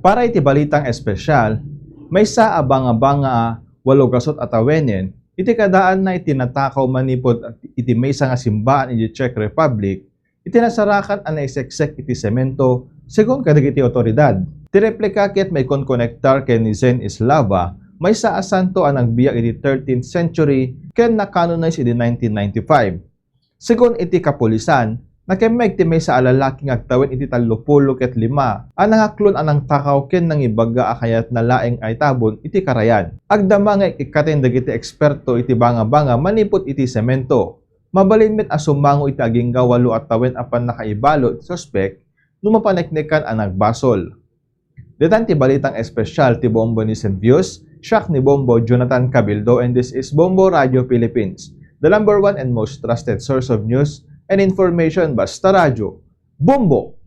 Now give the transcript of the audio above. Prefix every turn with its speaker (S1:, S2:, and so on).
S1: Para iti balitang espesyal, may sa abanga-banga walo gasot at awenen, iti kadaan na itinatakaw manipod at iti maysa nga simbaan iti Czech Republic, itinasarakan ang naiseksek iti semento segun kadagiti otoridad. Ti replika ket may konkonektar ken ni Zen Islava, may sa asanto ang nagbiyak iti 13th century ken nakanonize iti 1995. Segun iti kapulisan, nakemeg ti may sa alalaking agtawin iti 35 ang nangaklon anang takaw ken nang ibaga akayat na laeng ay tabon iti karayan. Agdama nga ikaten dagiti eksperto iti banga-banga manipot iti semento. Mabalinmet asumango iti agingga 8 at tawen apan nakaibalo iti suspek lumapaneknekan ang nagbasol. Detan ti balitang espesyal ti Bombo ni St. Views, siya ni Bombo Jonathan Cabildo, and this is Bombo Radio Philippines, the #1 and most trusted source of news and information. Basta radyo, Bombo!